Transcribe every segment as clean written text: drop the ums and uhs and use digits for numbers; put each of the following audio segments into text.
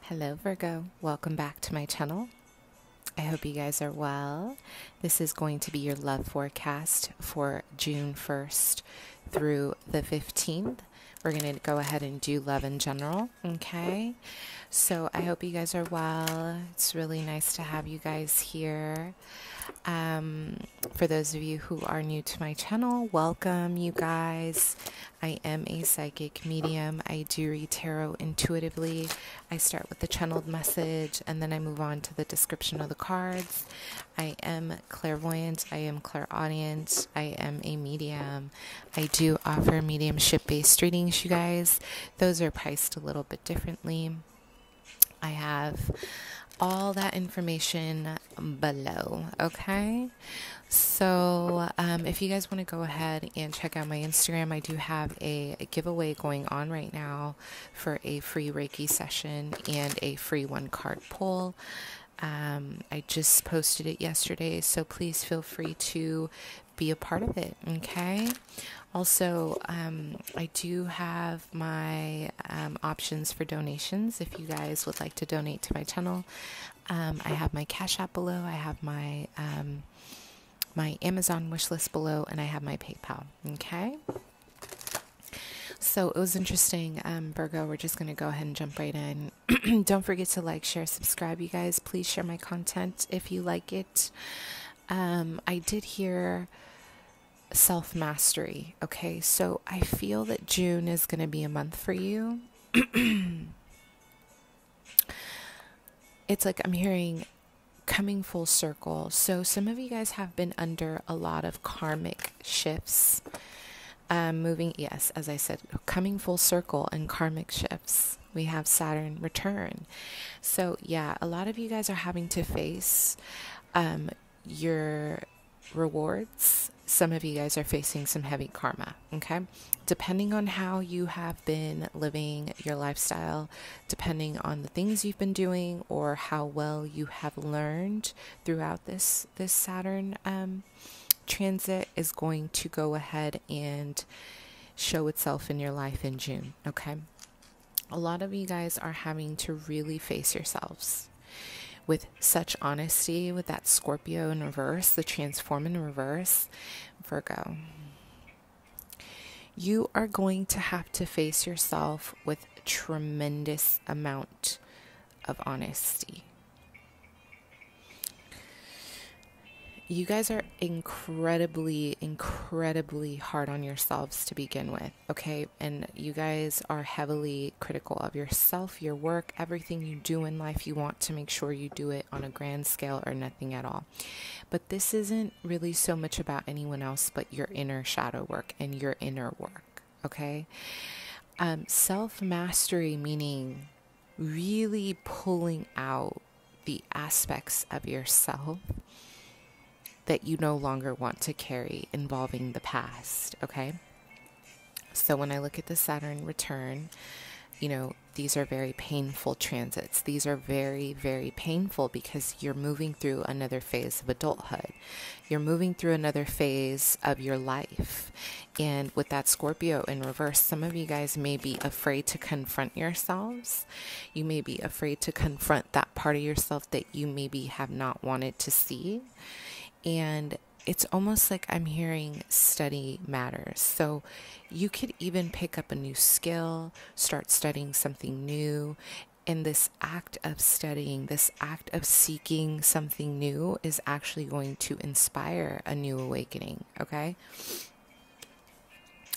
Hello Virgo, welcome back to my channel. I hope you guys are well. This is going to be your love forecast for June 1st through the 15th. We're going to go ahead and do love in general, okay? So I hope you guys are well. It's really nice to have you guys here. For those of you who are new to my channel, welcome you guys. I am a psychic medium. I do read tarot intuitively. I start with the channeled message and then I move on to the description of the cards. I am clairvoyant. I am clairaudient. I am a medium. I do offer mediumship based readings, you guys. Those are priced a little bit differently. I have all that information below, okay? So if you guys want to go ahead and check out my Instagram, I do have a giveaway going on right now for a free Reiki session and a free 1-card pull. I just posted it yesterday, so please feel free to be a part of it, okay? Also, I do have my options for donations if you guys would like to donate to my channel. I have my Cash App below, I have my my Amazon wish list below, and I have my PayPal, okay? So it was interesting, Virgo, we're just going to go ahead and jump right in. Don't forget to like, share, subscribe, you guys. Please share my content if you like it. I did hear self-mastery, okay? So I feel that June is going to be a month for you. It's like I'm hearing coming full circle. So some of you guys have been under a lot of karmic shifts. Moving, yes, as I said, coming full circle and karmic shifts. We have Saturn return. So yeah, a lot of you guys are having to face your rewards. Some of you guys are facing some heavy karma, okay? Depending on how you have been living your lifestyle, depending on the things you've been doing or how well you have learned throughout this Saturn transit is going to go ahead and show itself in your life in June, okay? A lot of you guys are having to really face yourselves with such honesty, with that Scorpio in reverse, the transform in reverse. Virgo, you are going to have to face yourself with tremendous amount of honesty. You guys are incredibly hard on yourselves to begin with, okay? And you guys are heavily critical of yourself, your work, everything you do in life. You want to make sure you do it on a grand scale or nothing at all. But this isn't really so much about anyone else but your inner shadow work and your inner work, okay? Self-mastery meaning really pulling out the aspects of yourself that you no longer want to carry involving the past, okay? So when I look at the Saturn return, you know, these are very painful transits. These are very, very painful because you're moving through another phase of adulthood. You're moving through another phase of your life. And with that Scorpio in reverse, some of you guys may be afraid to confront yourselves. You may be afraid to confront that part of yourself that you maybe have not wanted to see. And it's almost like I'm hearing study matters. So you could even pick up a new skill, start studying something new. And this act of studying, this act of seeking something new is actually going to inspire a new awakening, okay?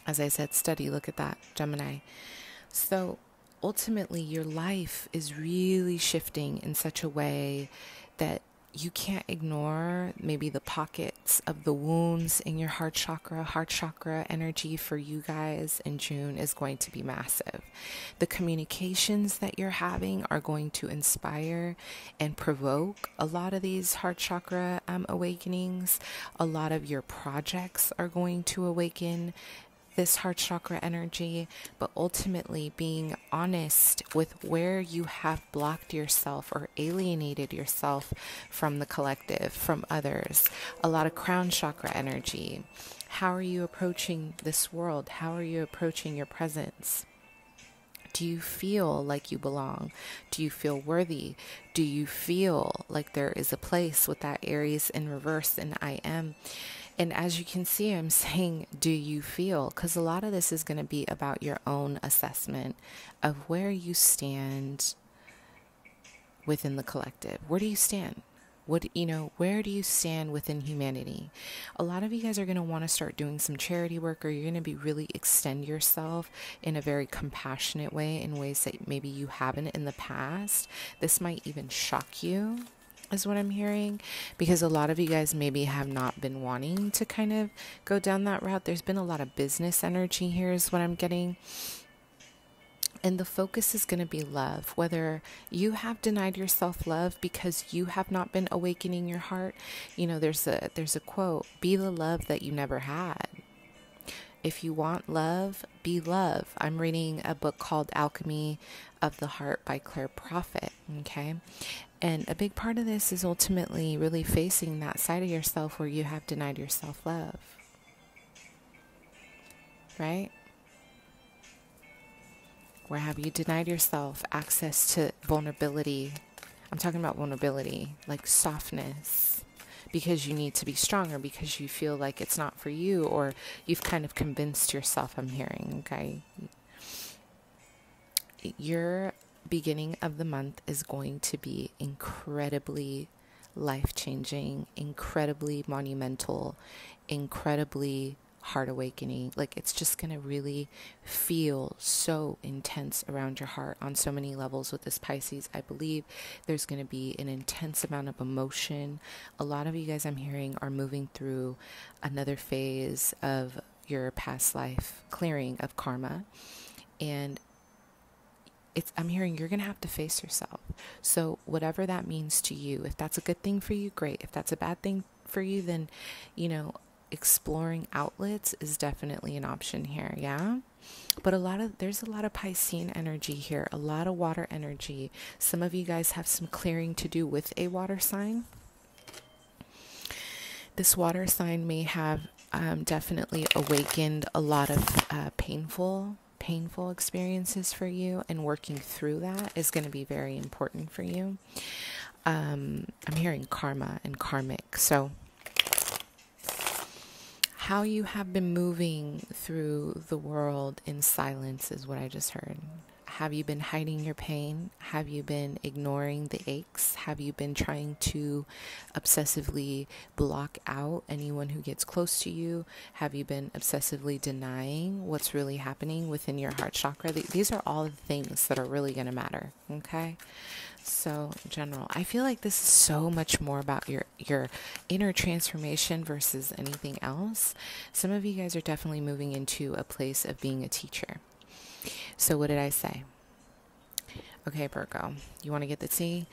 As I said, study, look at that, Gemini. So ultimately, your life is really shifting in such a way that you can't ignore maybe the pockets of the wounds in your heart chakra. Heart chakra energy for you guys in June is going to be massive. The communications that you're having are going to inspire and provoke a lot of these heart chakra awakenings. A lot of your projects are going to awaken this heart chakra energy, but ultimately being honest with where you have blocked yourself or alienated yourself from the collective, from others. A lot of crown chakra energy. How are you approaching this world? How are you approaching your presence? Do you feel like you belong? Do you feel worthy? Do you feel like there is a place with that Aries in reverse and I am? And as you can see, I'm saying, do you feel? Because a lot of this is going to be about your own assessment of where you stand within the collective. Where do you stand? Where do you stand within humanity? A lot of you guys are going to want to start doing some charity work, or you're going to be really extend yourself in a very compassionate way, in ways that maybe you haven't in the past. This might even shock you, is what I'm hearing, because a lot of you guys maybe have not been wanting to kind of go down that route. There's been a lot of business energy here, is what I'm getting. And the focus is going to be love. Whether you have denied yourself love because you have not been awakening your heart. There's a quote, be the love that you never had. If you want love, be love. I'm reading a book called Alchemy of the Heart by Claire Prophet. Okay. And a big part of this is ultimately really facing that side of yourself where you have denied yourself love. Right? Where have you denied yourself access to vulnerability? I'm talking about vulnerability, like softness, because you need to be stronger, because you feel like it's not for you, or you've kind of convinced yourself, I'm hearing, okay? Your beginning of the month is going to be incredibly life-changing, incredibly monumental, incredibly heart awakening. Like, it's just going to really feel so intense around your heart on so many levels with this Pisces. I believe there's going to be an intense amount of emotion. A lot of you guys, I'm hearing, are moving through another phase of your past life clearing of karma, and I'm hearing you're going to have to face yourself. So whatever that means to you, if that's a good thing for you, great. If that's a bad thing for you, then exploring outlets is definitely an option here. Yeah. But there's a lot of Piscean energy here, a lot of water energy. Some of you guys have some clearing to do with a water sign. This water sign may have definitely awakened a lot of painful experiences for you, and working through that is going to be very important for you. I'm hearing karma and karmic. So how you have been moving through the world in silence is what I just heard. Have you been hiding your pain? Have you been ignoring the aches? Have you been trying to obsessively block out anyone who gets close to you? Have you been obsessively denying what's really happening within your heart chakra? These are all the things that are really going to matter, okay? So, in general, I feel like this is so much more about your inner transformation versus anything else. Some of you guys are definitely moving into a place of being a teacher. So what did I say? Okay, Virgo, you want to get the tea?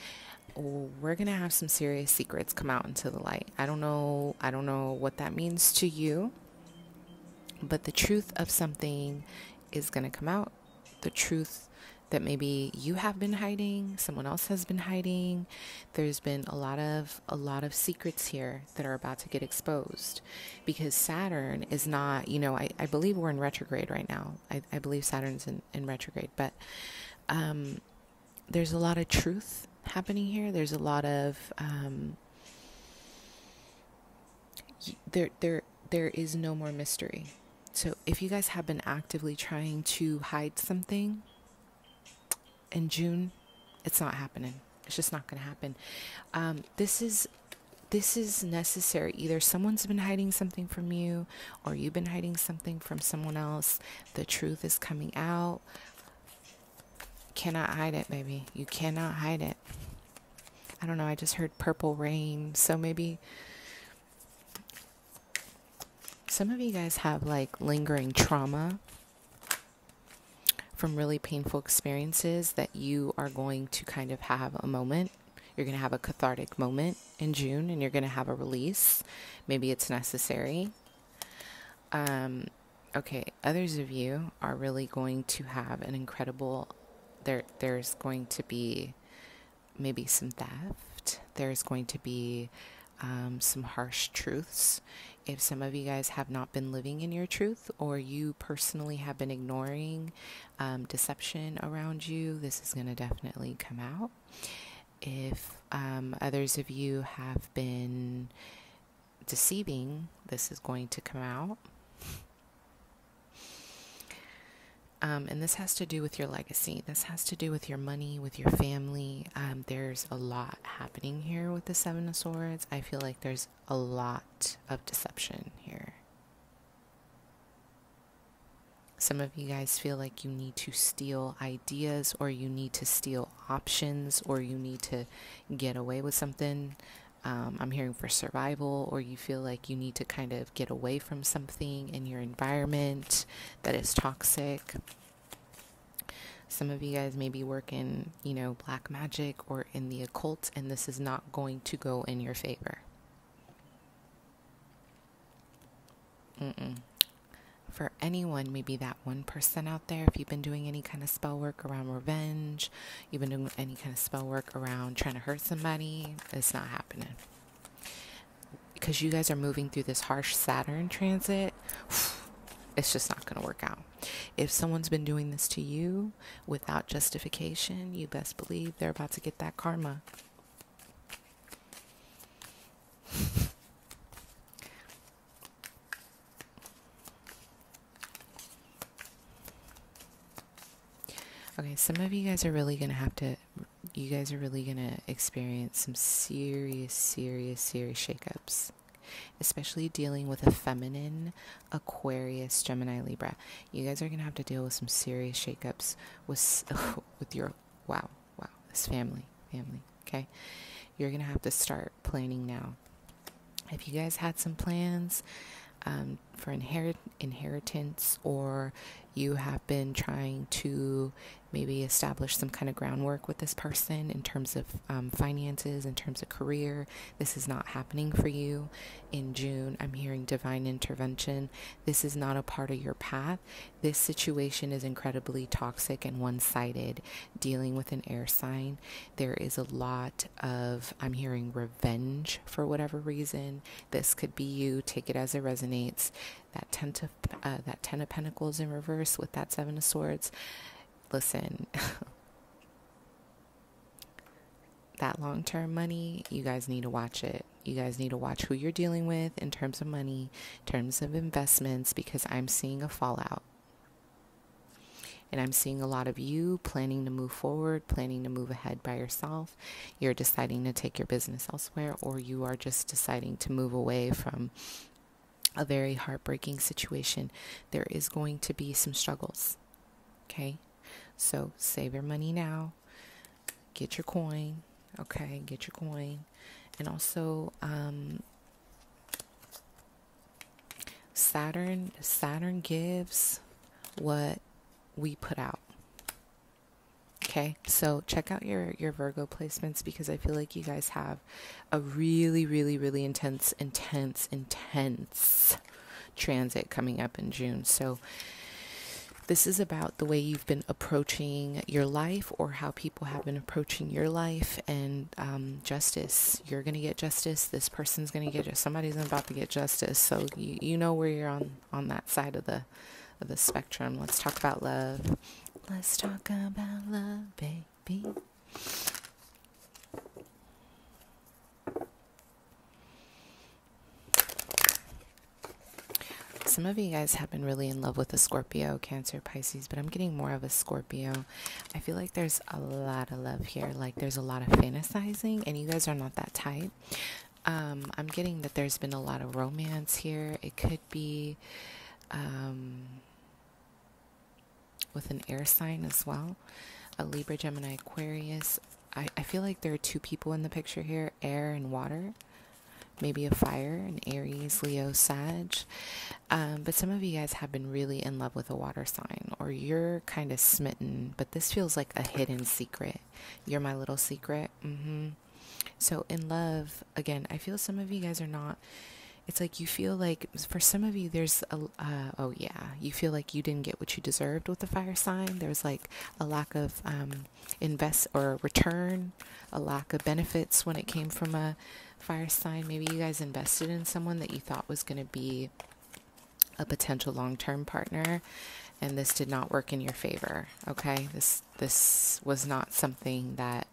We're going to have some serious secrets come out into the light. I don't know what that means to you, but the truth of something is going to come out. The truth that maybe you have been hiding, someone else has been hiding. There's been a lot of secrets here that are about to get exposed, because Saturn is not, I believe we're in retrograde right now. I believe Saturn's in retrograde, but there's a lot of truth happening here. There's a lot of there is no more mystery. So if you guys have been actively trying to hide something in June, it's not happening. It's just not going to happen. This is necessary. Either someone's been hiding something from you, or you've been hiding something from someone else. The truth is coming out. Cannot hide it, baby. You cannot hide it. I don't know. I just heard purple rain. So maybe some of you guys have like lingering trauma from really painful experiences that you are going to kind of have a moment. You're going to have a cathartic moment in June, and you're going to have a release. Maybe it's necessary. Okay, others of you are really going to have an incredible, there's going to be maybe some theft. There's going to be some harsh truths. If some of you guys have not been living in your truth, or you personally have been ignoring deception around you, this is going to definitely come out. If others of you have been deceiving, this is going to come out. And this has to do with your legacy. This has to do with your money, with your family. There's a lot happening here with the Seven of Swords. I feel like there's a lot of deception here. Some of you guys feel like you need to steal ideas, or you need to steal options, or you need to get away with something. I'm hearing for survival, or you feel like you need to kind of get away from something in your environment that is toxic. Some of you guys may be working, black magic or in the occult, and this is not going to go in your favor. For anyone, maybe that 1% out there, if you've been doing any kind of spell work around revenge, you've been doing any kind of spell work around trying to hurt somebody, it's not happening. Because you guys are moving through this harsh Saturn transit, it's just not going to work out. If someone's been doing this to you without justification, you best believe they're about to get that karma. Okay, some of you guys are really going to experience some serious shakeups, especially dealing with a feminine Aquarius, Gemini, Libra. You guys are going to have to deal with some serious shakeups with your, this family, okay? You're going to have to start planning now. If you guys had some plans for inheritance, or you have been trying to maybe establish some kind of groundwork with this person in terms of finances, in terms of career, this is not happening for you in June. I'm hearing divine intervention. This is not a part of your path. This situation is incredibly toxic and one-sided. Dealing with an air sign, there is a lot of, I'm hearing revenge for whatever reason. This could be you. Take it as it resonates. That Ten of Pentacles in reverse with that Seven of Swords. Listen, that long-term money, you guys need to watch it. You guys need to watch who you're dealing with in terms of money, in terms of investments, because I'm seeing a fallout. And I'm seeing a lot of you planning to move forward, planning to move ahead by yourself. You're deciding to take your business elsewhere, or you are just deciding to move away from a very heartbreaking situation. There is going to be some struggles, okay? So save your money now. Get your coin, okay? Get your coin. And also, Saturn gives what we put out. Okay, so check out your Virgo placements, because I feel like you guys have a really intense transit coming up in June. So this is about the way you've been approaching your life, or how people have been approaching your life, and justice. You're going to get justice. This person's going to get justice. Somebody's about to get justice. So you know where you're on that side of the spectrum. Let's talk about love. Let's talk about love, baby. Some of you guys have been really in love with a Scorpio, Cancer, Pisces, but I'm getting more of a Scorpio. I feel like there's a lot of love here. Like there's a lot of fantasizing, and you guys are not that type. I'm getting that there's been a lot of romance here. It could be with an air sign as well, a Libra, Gemini, Aquarius. I feel like there are two people in the picture here, air and water, maybe a fire, an Aries, Leo, Sag. But some of you guys have been really in love with a water sign, or you're kind of smitten, but this feels like a hidden secret. You're my little secret. So in love, again, I feel some of you guys are not. It's like you feel like, for some of you, there's you feel like you didn't get what you deserved with the fire sign. There's like a lack of invest or return, a lack of benefits when it came from a fire sign. Maybe you guys invested in someone that you thought was going to be a potential long-term partner, and this did not work in your favor. Okay, this was not something that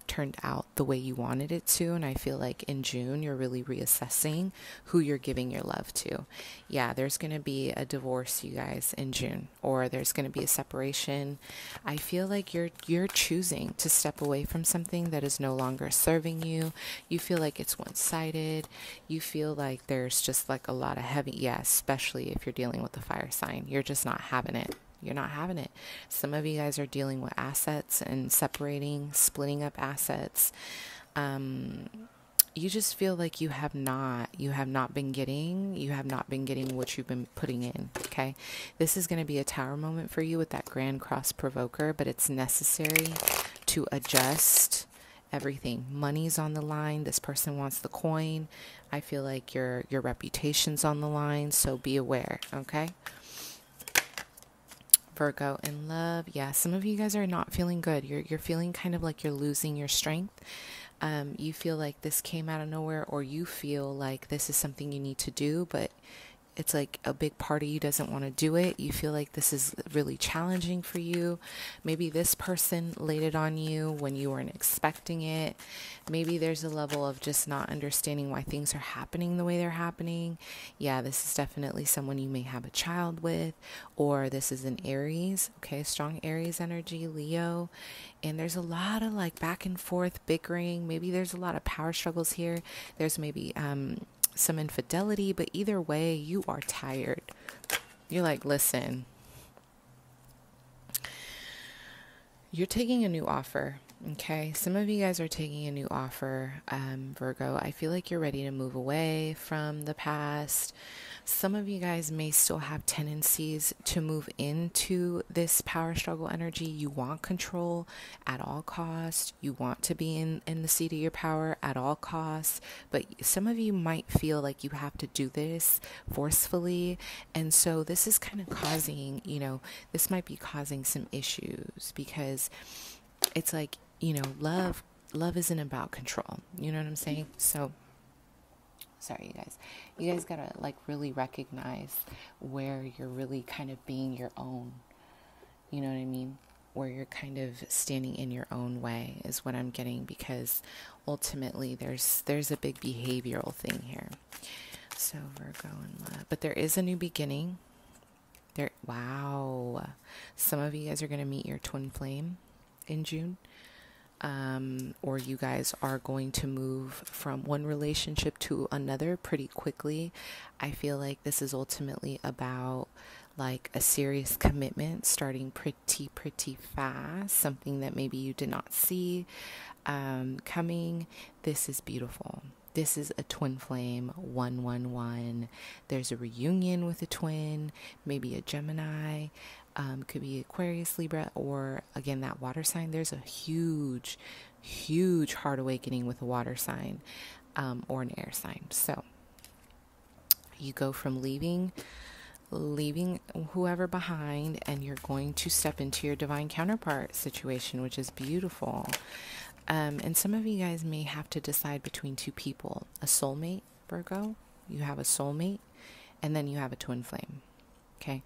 turned out the way you wanted it to, and I feel like in June you're really reassessing who you're giving your love to. Yeah, there's going to be a divorce, you guys, in June, or there's going to be a separation. I feel like you're choosing to step away from something that is no longer serving you. You feel like it's one-sided. You feel like there's just like a lot of heavy, yeah, especially if you're dealing with the fire sign. You're just not having it. You're not having it. Some of you guys are dealing with assets and separating, splitting up assets. You just feel like you have not been getting what you've been putting in. Okay. This is going to be a tower moment for you with that Grand Cross Provoker, but it's necessary to adjust everything. Money's on the line. This person wants the coin. I feel like your reputation's on the line. So be aware. Okay. Virgo in love. Yeah, some of you guys are not feeling good. You're feeling kind of like you're losing your strength. You feel like this came out of nowhere, or you feel like this is something you need to do, but it's like a big part of you doesn't want to do it. You feel like this is really challenging for you. Maybe this person laid it on you when you weren't expecting it. Maybe there's a level of just not understanding why things are happening the way they're happening. Yeah, this is definitely someone you may have a child with, or this is an Aries, okay, strong Aries energy, Leo. And there's a lot of like back and forth bickering. Maybe there's a lot of power struggles here. There's maybe, some infidelity, but either way, you are tired. You're like, listen, you're taking a new offer. Okay. Some of you guys are taking a new offer. Virgo, I feel like you're ready to move away from the past. Some of you guys may still have tendencies to move into this power struggle energy. You want control at all costs. You want to be in the seat of your power at all costs. But some of you might feel like you have to do this forcefully. And so this is kind of causing, this might be causing some issues, because it's like, love isn't about control. You know what I'm saying? So sorry, you guys gotta like really recognize where you're really kind of being your own, you know what I mean? Where you're kind of standing in your own way is what I'm getting, because ultimately there's a big behavioral thing here. So Virgo and love, but there is a new beginning there. Wow. Some of you guys are going to meet your twin flame in June. Or you guys are going to move from one relationship to another pretty quickly. I feel like this is ultimately about like a serious commitment starting pretty fast, something that maybe you did not see coming. This is beautiful. This is a twin flame, 111. There's a reunion with a twin, maybe a Gemini. Could be Aquarius, Libra, or again, that water sign. There's a huge heart awakening with a water sign, or an air sign. So you go from leaving whoever behind, and you're going to step into your divine counterpart situation, which is beautiful. And some of you guys may have to decide between two people, a soulmate, Virgo. You have a soulmate, and then you have a twin flame. Okay.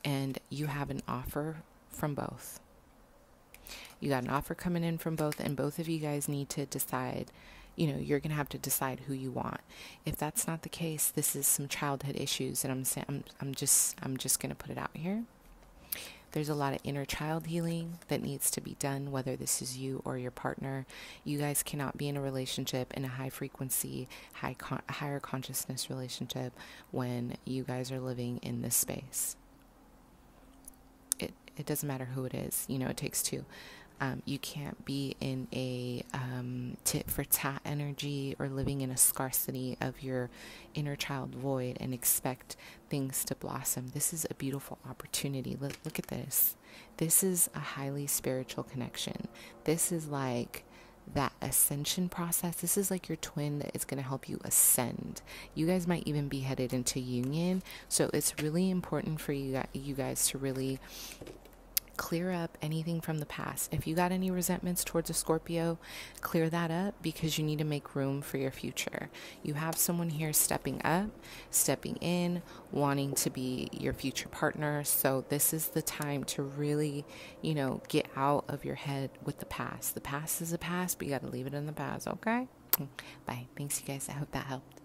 And you have an offer from both. You got an offer coming in from both, and both of you guys need to decide, you're going to have to decide who you want. If that's not the case, this is some childhood issues, and I'm just going to put it out here. There's a lot of inner child healing that needs to be done, whether this is you or your partner. You guys cannot be in a relationship, in a high frequency, higher consciousness relationship, when you guys are living in this space. It doesn't matter who it is. It takes two. You can't be in a tit for tat energy or living in a scarcity of your inner child void and expect things to blossom. This is a beautiful opportunity. Look at this. This is a highly spiritual connection. This is like that ascension process. This is like your twin that is going to help you ascend. You guys might even be headed into union. So it's really important for you guys to really clear up anything from the past. If you got any resentments towards a Scorpio, clear that up, because you need to make room for your future. You have someone here stepping up, stepping in, wanting to be your future partner. So this is the time to really, get out of your head with the past. The past is the past, but you got to leave it in the past, okay? Bye. Thanks, you guys. I hope that helped.